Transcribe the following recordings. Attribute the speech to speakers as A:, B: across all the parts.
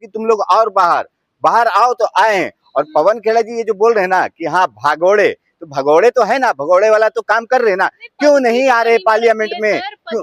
A: कि तुम लोग और बाहर बाहर आओ तो आए हैं। और पवन खेड़ा जी ये जो बोल रहे हैं ना कि हाँ भागोड़े, तो भगोड़े तो है ना, भगोड़े वाला तो काम कर रहे हैं ना, क्यों नहीं आ रहे पार्लियामेंट में? क्यों?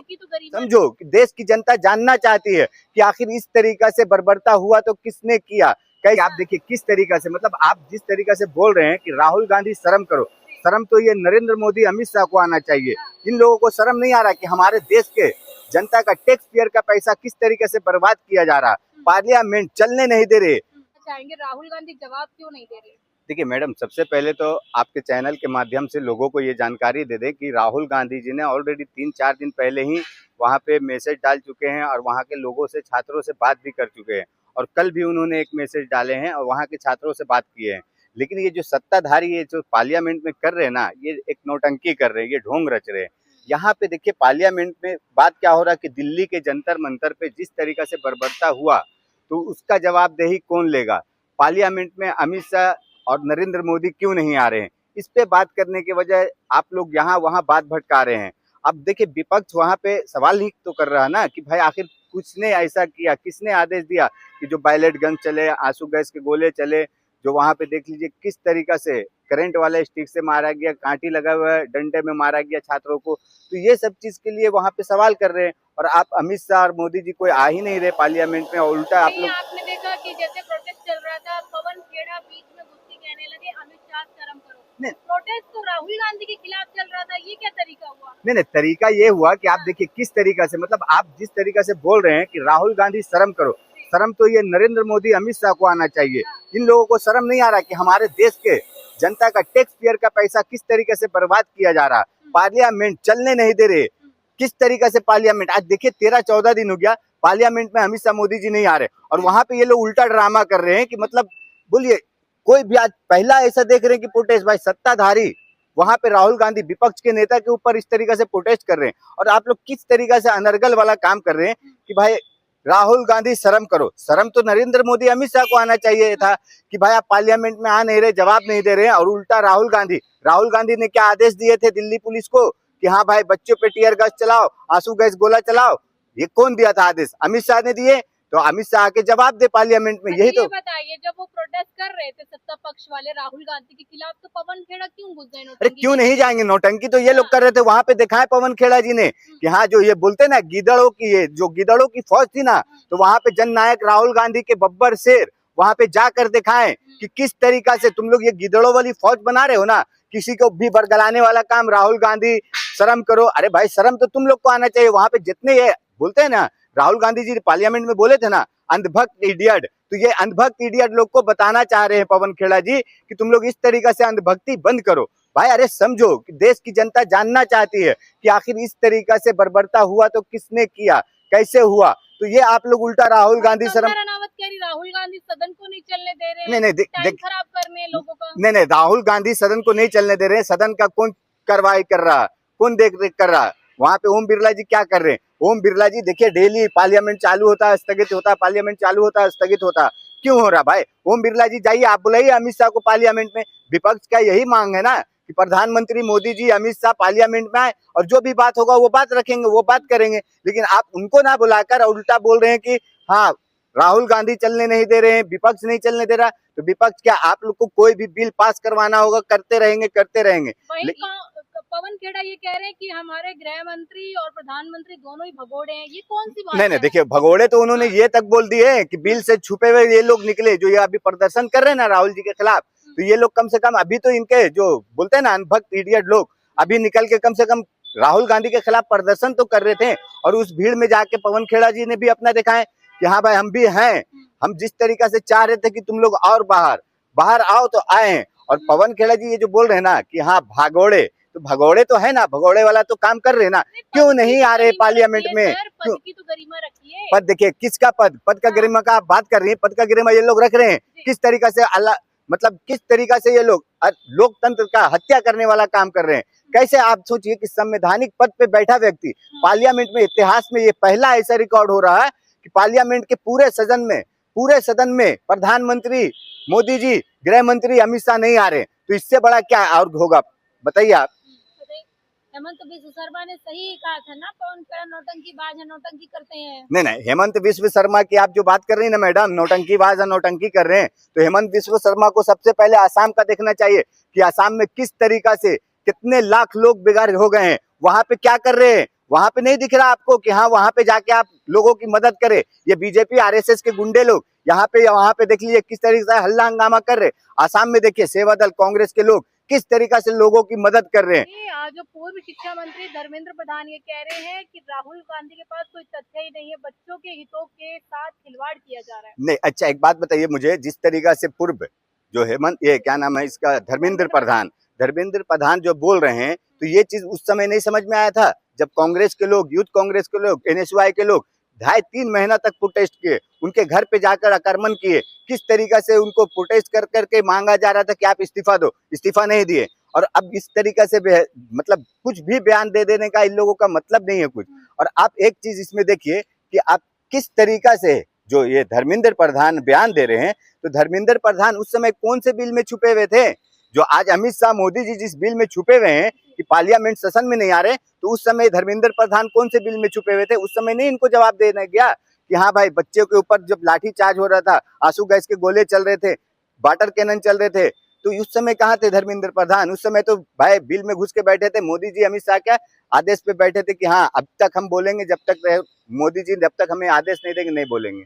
A: समझो कि देश की जनता जानना चाहती है कि आखिर इस तरीका से बर्बरता हुआ तो किसने किया। कहीं आप देखिए किस तरीका से, मतलब आप जिस तरीका से बोल रहे हैं कि राहुल गांधी शर्म करो, शर्म तो ये नरेंद्र मोदी अमित शाह को आना चाहिए। इन लोगों को शर्म नहीं आ रहा कि हमारे देश के जनता का टैक्स पेयर का पैसा किस तरीके से बर्बाद किया जा रहा, पार्लियामेंट चलने नहीं दे रहे।
B: चाहेंगे राहुल गांधी जवाब क्यों नहीं दे रहे?
A: देखिए मैडम, सबसे पहले तो आपके चैनल के माध्यम से लोगों को ये जानकारी दे दे कि राहुल गांधी जी ने ऑलरेडी 3-4 दिन पहले ही वहाँ पे मैसेज डाल चुके हैं और वहाँ के लोगों से, छात्रों से बात भी कर चुके हैं। और कल भी उन्होंने एक मैसेज डाले हैं और वहाँ के छात्रों से बात किए हैं। लेकिन ये जो सत्ताधारी ये जो पार्लियामेंट में कर रहे हैं ना, ये एक नौटंकी कर रहे हैं, ये ढोंग रच रहे हैं। यहाँ पे देखिए पार्लियामेंट में बात क्या हो रहा है कि दिल्ली के जंतर मंतर पे जिस तरीका से बर्बरता हुआ तो उसका जवाबदेही कौन लेगा? पार्लियामेंट में अमित शाह और नरेंद्र मोदी क्यों नहीं आ रहे हैं? इस पे बात करने के वजह आप लोग यहाँ वहाँ बात भटका रहे हैं। अब देखिए विपक्ष वहाँ पे सवाल ही तो कर रहा है ना कि भाई आखिर किसने ऐसा किया, किसने आदेश दिया कि जो बैलेट गन चले, आंसू गैस के गोले चले, जो वहाँ पे देख लीजिए किस तरीका से करंट वाले स्टिक से मारा गया, कांटी लगा हुआ है, डंडे में मारा गया छात्रों को। तो ये सब चीज के लिए वहाँ पे सवाल कर रहे हैं और आप अमित शाह और मोदी जी कोई आ ही नहीं रहे पार्लियामेंट में, और उल्टा आप लोग।
B: आपने देखा कि जैसे प्रोटेस्ट चल रहा था, पवन खेड़ा बीच में घुस के कहने लगे अमित शाह शर्म करो। प्रोटेस्ट तो राहुल गांधी के खिलाफ चल रहा था, ये क्या तरीका हुआ?
A: नहीं, तरीका ये हुआ कि आप देखिए किस तरीका से, मतलब आप जिस तरीका से बोल रहे हैं कि राहुल गांधी शर्म करो, शर्म तो ये नरेंद्र मोदी अमित शाह को आना चाहिए। इन लोगों को शर्म नहीं आ रहा कि हमारे देश के जनता का टैक्स पेयर का पैसा किस तरीके से बर्बाद किया जा रहा, पार्लियामेंट चलने नहीं दे रहे। किस तरीके से पार्लियामेंट, आज देखिए 13-14 दिन हो गया पार्लियामेंट में अमित शाह मोदी जी नहीं आ रहे और वहां पे ये लोग उल्टा ड्रामा कर रहे हैं कि मतलब बोलिए कोई भी आज पहला ऐसा देख रहे हैं कि प्रोटेस्ट, भाई सत्ताधारी वहां पे राहुल गांधी विपक्ष के नेता के ऊपर इस तरीके से प्रोटेस्ट कर रहे हैं और आप लोग किस तरीके से अनर्गल वाला काम कर रहे हैं कि भाई राहुल गांधी शर्म करो। शर्म तो नरेंद्र मोदी अमित शाह को आना चाहिए था कि भाई आप पार्लियामेंट में आ नहीं रहे, जवाब नहीं दे रहे हैं, और उल्टा राहुल गांधी ने क्या आदेश दिए थे दिल्ली पुलिस को कि हाँ भाई बच्चों पे टीयर गैस चलाओ, आंसू गैस गोला चलाओ। ये कौन दिया था आदेश? अमित शाह ने दिए, तो अमित शाह के जवाब दे पार्लियामेंट में। यही तो
B: बताइए, जब वो प्रोटेस्ट कर रहे थे सत्ता पक्ष वाले राहुल गांधी के खिलाफ, तो पवन खेड़ा क्यों घुस गए?
A: अरे क्यों नहीं जाएंगे, नौटंकी तो ये लोग कर रहे थे। वहां पे दिखाए पवन खेड़ा जी ने कि हाँ जो ये बोलते ना गिदड़ों की, ये जो गिदड़ों की फौज थी ना, तो वहां पे जननायक राहुल गांधी के बब्बर शेर वहां पे जाकर दिखाएं कि किस तरीका से तुम लोग ये गिदड़ों वाली फौज बना रहे हो ना, किसी को भी बरगलाने वाला काम राहुल गांधी शर्म करो। अरे भाई शर्म तो तुम लोग को आना चाहिए। वहां पे जितने ये बोलते हैं ना, राहुल गांधी जी पार्लियामेंट में बोले थे ना अंधभक्त इडियट, तो ये अंधभक्त इडियट लोग को बताना चाह रहे हैं पवन खेड़ा जी कि तुम लोग इस तरीके से अंधभक्ति बंद करो। भाई अरे समझो कि देश की जनता जानना चाहती है कि आखिर इस तरीका से बर्बरता हुआ तो किसने किया, कैसे हुआ। तो ये आप लोग उल्टा राहुल गांधी शर्म,
B: राहुल गांधी सदन को नहीं चलने दे रहे,
A: नहीं
B: खराब करने लोगों का।
A: नहीं, राहुल गांधी सदन को नहीं चलने दे रहे। सदन का कौन कार्रवाई कर रहा, कौन देख रेख कर रहा? वहां पे ओम बिरला जी क्या कर रहे हैं? ओम बिरला जी देखिए डेली पार्लियामेंट चालू होता है, स्थगित होता, पार्लियामेंट चालू होता है, स्थगित होता। क्यों हो रहा भाई? ओम बिरला जी जाइए, आप बुलाइए अमित शाह को पार्लियामेंट में। विपक्ष का यही मांग है ना कि प्रधानमंत्री मोदी जी अमित शाह पार्लियामेंट में आए और जो भी बात होगा वो बात रखेंगे, वो बात करेंगे। लेकिन आप उनको ना बुलाकर उल्टा बोल रहे हैं कि हाँ राहुल गांधी चलने नहीं दे रहे हैं, विपक्ष नहीं चलने दे रहा। तो विपक्ष क्या, आप लोग को कोई भी बिल पास करवाना होगा करते रहेंगे।
B: पवन खेड़ा ये कह रहे हैं कि हमारे गृह मंत्री और प्रधानमंत्री दोनों ही भगोड़े हैं, ये कौन सी बात है?
A: नहीं, देखिए भगोड़े तो उन्होंने ये तक बोल दिए कि बिल से छुपे हुए ये लोग निकले जो ये अभी प्रदर्शन कर रहे हैं ना राहुल जी के खिलाफ। तो ये लोग कम से कम अभी तो इनके जो बोलते हैं ना अनभक्त इडियट लोग अभी निकल के कम से कम राहुल गांधी के खिलाफ प्रदर्शन तो कर रहे थे। और उस भीड़ में जाके पवन खेड़ा जी ने भी अपना दिखाए कि हाँ भाई हम भी हैं, हम जिस तरीका से चाह रहे थे कि तुम लोग और बाहर आओ तो आए हैं। और पवन खेड़ा जी ये जो बोल रहे हैं ना कि हाँ भागोड़े, तो भगोड़े तो है ना, भगोड़े वाला तो काम कर रहे हैं ना, क्यों नहीं आ रहे पार्लियामेंट में?
B: पद की तो गरिमा रखिए।
A: पद देखिए किसका पद का गरिमा का आप बात कर रही है, पद का गरिमा ये लोग रख रहे हैं। किस तरीका से अल्लाह, मतलब किस तरीका से ये लोग लोकतंत्र का हत्या करने वाला काम कर रहे हैं। कैसे आप सोचिए कि संवैधानिक पद पे बैठा व्यक्ति पार्लियामेंट में, इतिहास में ये पहला ऐसा रिकॉर्ड हो रहा है कि पार्लियामेंट के पूरे सदन में प्रधानमंत्री मोदी जी, गृह मंत्री अमित शाह नहीं आ रहे। तो इससे बड़ा क्या और होगा बताइए आप?
B: हेमंत बिस्व शर्मा ने सही कहा था ना, पवन खेड़ा नौटंकीबाज है, नौटंकी करते हैं।
A: नहीं नहीं, हेमंत बिस्व शर्मा की आप जो बात कर रही है ना मैडम, नौटंकीबाज है, नौटंकी कर रहे हैं, तो हेमंत बिस्व शर्मा को सबसे पहले आसाम का देखना चाहिए कि आसाम में किस तरीका से कितने लाख लोग बेघर हो गए हैं, वहां पे क्या कर रहे हैं। वहां पे नहीं दिख रहा आपको कि हाँ वहां पे जाके आप लोगों की मदद करें। ये बीजेपी आरएसएस के गुंडे लोग यहाँ पे वहां पे देख लीजिए किस तरीके से हल्ला हंगामा कर रहे। आसाम में देखिए सेवा दल कांग्रेस के लोग किस तरीका से लोगों की मदद कर रहे हैं।
B: जो पूर्व शिक्षा मंत्री धर्मेंद्र प्रधान ये कह रहे हैं कि राहुल गांधी के पास कोई तथ्य ही नहीं है, बच्चों के हितों के साथ खिलवाड़ किया जा रहा है।
A: नहीं, अच्छा एक बात बताइए मुझे, जिस तरीका से पूर्व जो हेमंत ये क्या नाम है इसका धर्मेंद्र प्रधान जो बोल रहे हैं, तो ये चीज उस समय नहीं समझ में आया था जब कांग्रेस के लोग, यूथ कांग्रेस के लोग, एनएसयूआई के लोग 2.5-3 महीना तक प्रोटेस्ट किए, उनके घर पे जाकर आक्रमण किए, किस तरीका से उनको प्रोटेस्ट कर करके मांगा जा रहा था कि आप इस्तीफा दो, इस्तीफा नहीं दिए। और अब इस तरीका से मतलब कुछ भी बयान दे देने का इन लोगों का मतलब नहीं है कुछ। और आप एक चीज इसमें देखिए कि आप किस तरीका से जो ये धर्मेंद्र प्रधान बयान दे रहे हैं, तो धर्मेंद्र प्रधान उस समय कौन से बिल में छुपे हुए थे। जो आज अमित शाह मोदी जी जिस बिल में छुपे हुए हैं कि पार्लियामेंट सेशन में नहीं आ रहे, तो उस समय धर्मेंद्र प्रधान कौन से बिल में छुपे हुए थे। उस समय नहीं इनको जवाब देना गया कि हाँ भाई बच्चों के ऊपर जब लाठी चार्ज हो रहा था, आंसू गैस के गोले चल रहे थे, वाटर कैनन चल रहे थे, तो उस समय कहाँ थे धर्मेंद्र प्रधान। उस समय तो भाई बिल में घुस के बैठे थे। मोदी जी अमित शाह क्या आदेश पे बैठे थे कि हाँ अब तक हम बोलेंगे जब तक मोदी जी जब तक हमें आदेश नहीं देंगे नहीं बोलेंगे।